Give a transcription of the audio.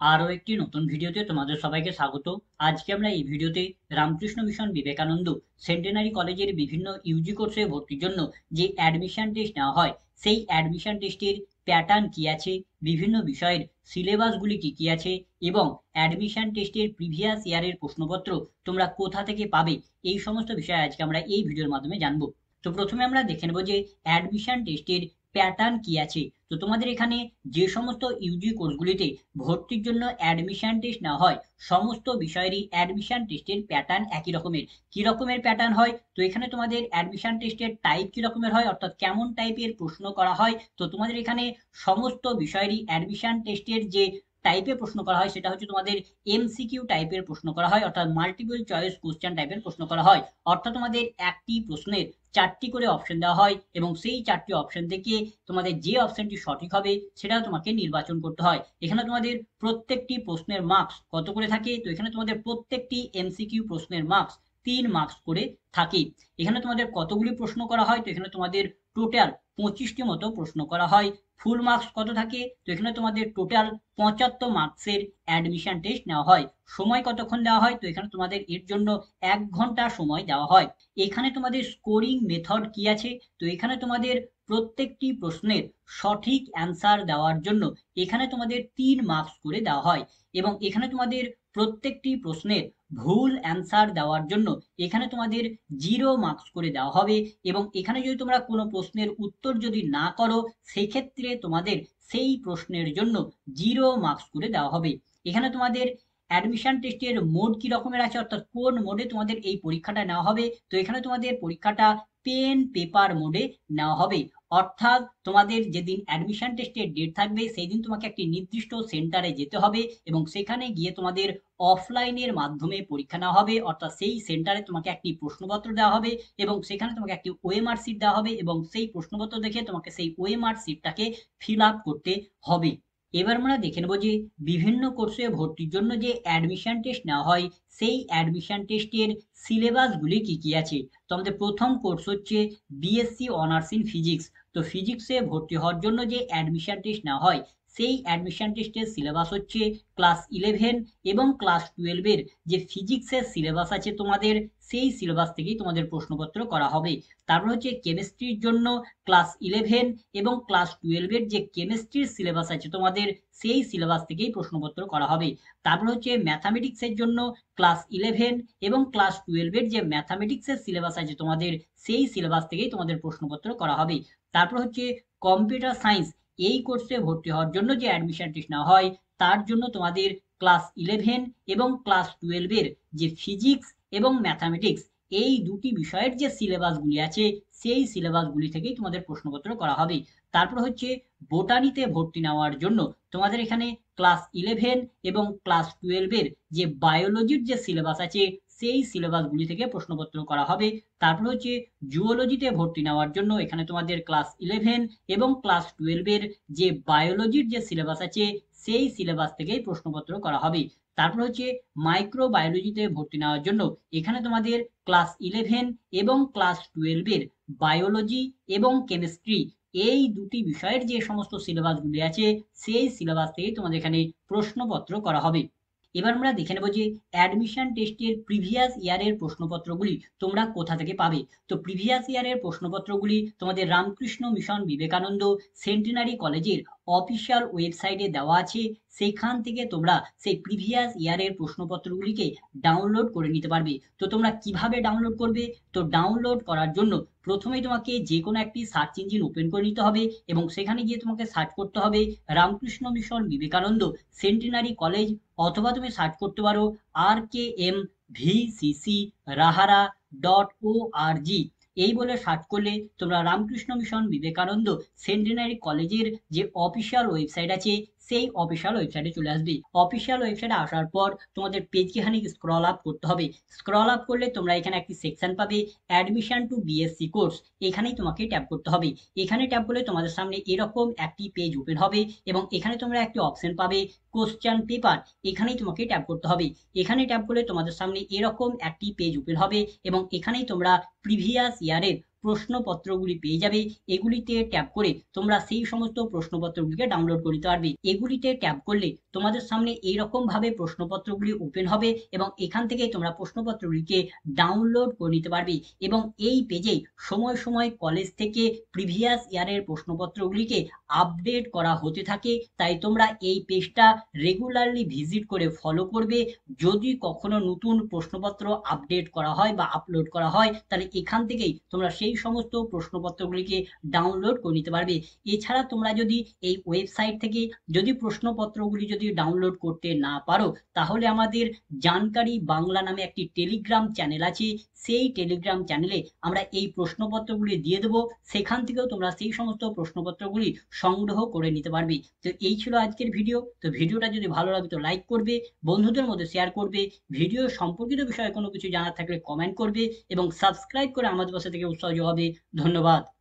আরো একটি নতুন ভিডিওতে তোমাদের সবাইকে স্বাগত। আজকে আমরা এই ভিডিওতে রামকৃষ্ণ মিশন বিবেকানন্দ সেন্টেনারি কলেজের বিভিন্ন ইউজি কোর্সে ভর্তির জন্য যে অ্যাডমিশন টেস্ট নেওয়া হয়, সেই অ্যাডমিশন টেস্টের প্যাটার্ন কি আছে, বিভিন্ন বিষয়ের সিলেবাসগুলি কি কি আছে এবং অ্যাডমিশন টেস্টের প্রিভিয়াস ইয়ারের প্রশ্নপত্র তোমরা কোথা থেকে পাবে, এই সমস্ত বিষয় আজকে আমরা এই ভিডিওর মাধ্যমে জানবো। তো প্রথমে আমরা দেখে নেবো যে অ্যাডমিশন টেস্টের প্যাটার্ন কি আছে। তো তোমাদের এখানে যে সমস্ত ইউজি কোর্সগুলিতে ভর্তির জন্য অ্যাডমিশন টেস্ট নেওয়া হয়, সমস্ত বিষয়েরই অ্যাডমিশন টেস্টের প্যাটার্ন একই রকমের। কি রকমের প্যাটার্ন হয়? তো এখানে তোমাদের অ্যাডমিশন টেস্টের টাইপ কি রকমের হয়, অর্থাৎ কেমন টাইপের প্রশ্ন করা হয়। তো তোমাদের এখানে সমস্ত বিষয়েরই অ্যাডমিশন টেস্টের যে টাইপের প্রশ্ন করা হয় সেটা হচ্ছে তোমাদের এমসিকিউ টাইপের প্রশ্ন করা হয়, অর্থাৎ মাল্টিপল চয়েস কোশ্চেন টাইপের প্রশ্ন করা হয়। অর্থাৎ তোমাদের একটি প্রশ্নের চারটি করে অপশন দেওয়া হয় এবং সেই চারটি অপশন থেকে তোমাদের যে অপশনটি সঠিক হবে সেটা তোমাকে নির্বাচন করতে হয়। এখানে তোমাদের প্রত্যেকটি প্রশ্নের মার্কস কত করে থাকে? তো এখানে তোমাদের প্রত্যেকটি এমসিকিউ প্রশ্নের মার্কস 3 মার্কস করে থাকে। এখানে তোমাদের কতগুলি প্রশ্ন করা হয়? তো এখানে তোমাদের টোটাল 25টি মতো প্রশ্ন করা হয়। ফুল মার্কস কত থাকে? তো এখানে তোমাদের টোটাল 75 মার্কসের অ্যাডমিশন টেস্ট নেওয়া হয়। সময় কতক্ষণ দেওয়া হয়? তো এখানে তোমাদের এর জন্য 1 ঘন্টা সময় দেওয়া হয়। এখানে তোমাদের স্কোরিং মেথড কি আছে? তো এখানে তোমাদের প্রত্যেকটি প্রশ্নের সঠিক অ্যান্সার দেওয়ার জন্য এখানে তোমাদের 3 মার্কস করে দেওয়া হয় এবং এখানে তোমাদের প্রত্যেকটি প্রশ্নের ভুল অ্যান্সার দেওয়ার জন্য এখানে তোমাদের 0 মার্কস করে দেওয়া হবে এবং এখানে যদি তোমরা কোনো প্রশ্নের উত্তর যদি না করো সেক্ষেত্রে তোমাদের সেই প্রশ্নের জন্য 0 মার্কস করে দেওয়া হবে। এখানে তোমাদের অ্যাডমিশন টেস্টের মোড কি রকমের আছে, অর্থাৎ কোন মোডে তোমাদের এই পরীক্ষাটা নেওয়া হবে। তো এখানে তোমাদের পরীক্ষাটা পেন পেপার মোডে নেওয়া হবে, অর্থাৎ তোমাদের যেদিন অ্যাডমিশন টেস্টের ডেট থাকবে সেই দিন তোমাকে একটি নির্দিষ্ট সেন্টারে যেতে হবে এবং সেখানে গিয়ে তোমাদের অফলাইনের মাধ্যমে পরীক্ষা নেওয়া হবে, অর্থাৎ সেই সেন্টারে তোমাকে একটি প্রশ্নপত্র দেওয়া হবে এবং সেখানে তোমাকে একটি ওএমআর শিট দেওয়া হবে এবং সেই প্রশ্নপত্র দেখে তোমাকে সেই ওএমআর শিটটাকে ফিল আপ করতে হবে। এবার আমরা দেখে নেবো যে বিভিন্ন কোর্সে ভর্তির জন্য যে অ্যাডমিশন টেস্ট নেওয়া হয়, সেই অ্যাডমিশন টেস্টের সিলেবাসগুলি কি কি আছে। তো আমাদের প্রথম কোর্স হচ্ছে বিএসসি অনার্স ইন ফিজিক্স। তো ফিজিক্সে ভর্তি হওয়ার জন্য যে অ্যাডমিশন টেস্ট নেওয়া হয়, সেই অ্যাডমিশন টেস্টের সিলেবাস হচ্ছে ক্লাস 11 এবং ক্লাস 12-এর যে ফিজিক্সের সিলেবাস আছে তোমাদের, সেই সিলেবাস থেকেই তোমাদের প্রশ্নপত্র করা হবে। তারপর হচ্ছে কেমিস্ট্রির জন্য ক্লাস 11 এবং ক্লাস 12-এর যে কেমিস্ট্রির সিলেবাস আছে তোমাদের, সেই সিলেবাস থেকেই প্রশ্নপত্র করা হবে। তারপর হচ্ছে ম্যাথামেটিক্সের জন্য ক্লাস 11 এবং ক্লাস 12-এর যে ম্যাথামেটিক্সের সিলেবাস আছে তোমাদের, সেই সিলেবাস থেকেই তোমাদের প্রশ্নপত্র করা হবে। তারপর হচ্ছে কম্পিউটার সায়েন্স, এই কোর্সে ভর্তি হওয়ার জন্য যে অ্যাডমিশন টেস্ট নেওয়া হয় তার জন্য তোমাদের ক্লাস 11 এবং ক্লাস 12-এর যে ফিজিক্স এবং ম্যাথামেটিক্স, এই দুটি বিষয়ের যে সিলেবাসগুলি আছে সেই সিলেবাসগুলি থেকেই তোমাদের প্রশ্নপত্র করা হবে। তারপর হচ্ছে বোটানিতে ভর্তি নেওয়ার জন্য তোমাদের এখানে ক্লাস 11 এবং ক্লাস 12-এর যে বায়োলজির যে সিলেবাস আছে সেই সিলেবাসগুলি থেকে প্রশ্নপত্র করা হবে। তারপর হচ্ছে জুওলজিতে ভর্তি নেওয়ার জন্য এখানে তোমাদের ক্লাস 11 এবং ক্লাস 12-এর যে বায়োলজির যে সিলেবাস আছে সেই সিলেবাস থেকেই প্রশ্নপত্র করা হবে। তারপর হচ্ছে মাইক্রোবায়োলজিতে ভর্তি নেওয়ার জন্য এখানে তোমাদের ক্লাস 11 এবং ক্লাস 12-এর বায়োলজি এবং কেমিস্ট্রি, এই দুটি বিষয়ের যে সমস্ত সিলেবাসগুলি আছে সেই সিলেবাস থেকে তোমাদের এখানে প্রশ্নপত্র করা হবে। এবার আমরা দেখে নেব যে অ্যাডমিশন টেস্টের প্রিভিয়াস ইয়ারের প্রশ্নপত্রগুলি তোমরা কোথা থেকে পাবে। তো প্রিভিয়াস ইয়ারের প্রশ্নপত্রগুলি তোমাদের রামকৃষ্ণ মিশন বিবেকানন্দ সেন্টিনারি কলেজের অফিসিয়াল ওয়েবসাইটে দেওয়া আছে। সেখান থেকে তোমরা সেই প্রিভিয়াস ইয়ারের প্রশ্নপত্রগুলিকে ডাউনলোড করে নিতে পারবে। তো তোমরা কিভাবে ডাউনলোড করবে? তো ডাউনলোড করার জন্য প্রথমেই তোমাকে যে কোনো একটি সার্চ ইঞ্জিন ওপেন করে নিতে হবে এবং সেখানে গিয়ে তোমাকে সার্চ করতে হবে Ramakrishna mission Vivekananda centenary college, অথবা তুমি সার্চ করতে পারো RKMVCC রাহারা .org। এই বলে সার্চ করলে তোমরা রামকৃষ্ণ মিশন বিবেকানন্দ সেন্টিনারি কলেজের যে অফিসিয়াল ওয়েবসাইট আছে সেই অফিসিয়াল ওয়েবসাইটে চলে আসবে। অফিসিয়াল ওয়েবসাইটে আসার পর তোমাদের পেজকে খানিক স্ক্রল আপ করতে হবে। স্ক্রল আপ করলে তোমরা এখানে একটি সেকশন পাবে অ্যাডমিশন টু বিএসসি কোর্স, এখানেই তোমাকে ট্যাপ করতে হবে। এখানে ট্যাপ করলে তোমাদের সামনে এরকম একটি পেজ ওপেন হবে এবং এখানে তোমরা একটি অপশন পাবে কোশ্চেন পেপার, এখানেই তোমাকে ট্যাপ করতে হবে। এখানে ট্যাপ করলে তোমাদের সামনে এরকম একটি পেজ ওপেন হবে এবং এখানেই তোমরা প্রিভিয়াস ইয়ারের প্রশ্নপত্রগুলি পেয়ে যাবে। এগুলিতে ট্যাপ করে তোমরা সেই সমস্ত প্রশ্নপত্রগুলিকে ডাউনলোড করে নিতে পারবে। এগুলিতে ট্যাপ করলে তোমাদের সামনে এইরকম ভাবে প্রশ্নপত্রগুলি ওপেন হবে এবং এখান থেকে তোমরা প্রশ্নপত্রগুলিকে ডাউনলোড করে নিতে পারবে এবং এই পেজে সময় সময় কলেজ থেকে প্রিভিয়াস ইয়ারের প্রশ্নপত্রগুলিকে আপডেট করা হতে থাকে। তাই তোমরা এই পেজটা রেগুলারলি ভিজিট করে ফলো করবে। যদি কখনো নতুন প্রশ্নপত্র আপডেট করা হয় বা আপলোড করা হয়, তাহলে এখান থেকেই তোমরা সেই সমস্ত প্রশ্নপত্রগুলিকে ডাউনলোড করে নিতে পারবে। এছাড়া তোমরা যদি এই ওয়েবসাইট থেকে যদি প্রশ্নপত্রগুলি যদি ডাউনলোড করতে না পারো, তাহলে আমাদের জানকারি বাংলা নামে একটি টেলিগ্রাম চ্যানেল আছে। সেই টেলিগ্রাম চ্যানেলে আমরা এই প্রশ্নপত্রগুলি দিয়ে দেবো। সেখান থেকেও তোমরা সেই সমস্ত প্রশ্নপত্রগুলি সংগ্রহ করে নিতে পারবে। তো এই ছিল আজকের ভিডিও। তো ভিডিওটা যদি ভালো লাগে তো লাইক করবে, বন্ধুদের মধ্যে শেয়ার করবে, ভিডিও সম্পর্কিত বিষয়ে কোনো কিছু জানার থাকলে কমেন্ট করবে এবং সাবস্ক্রাইব করে আমাদের পাশে থেকে উৎসাহ হবে। ধন্যবাদ।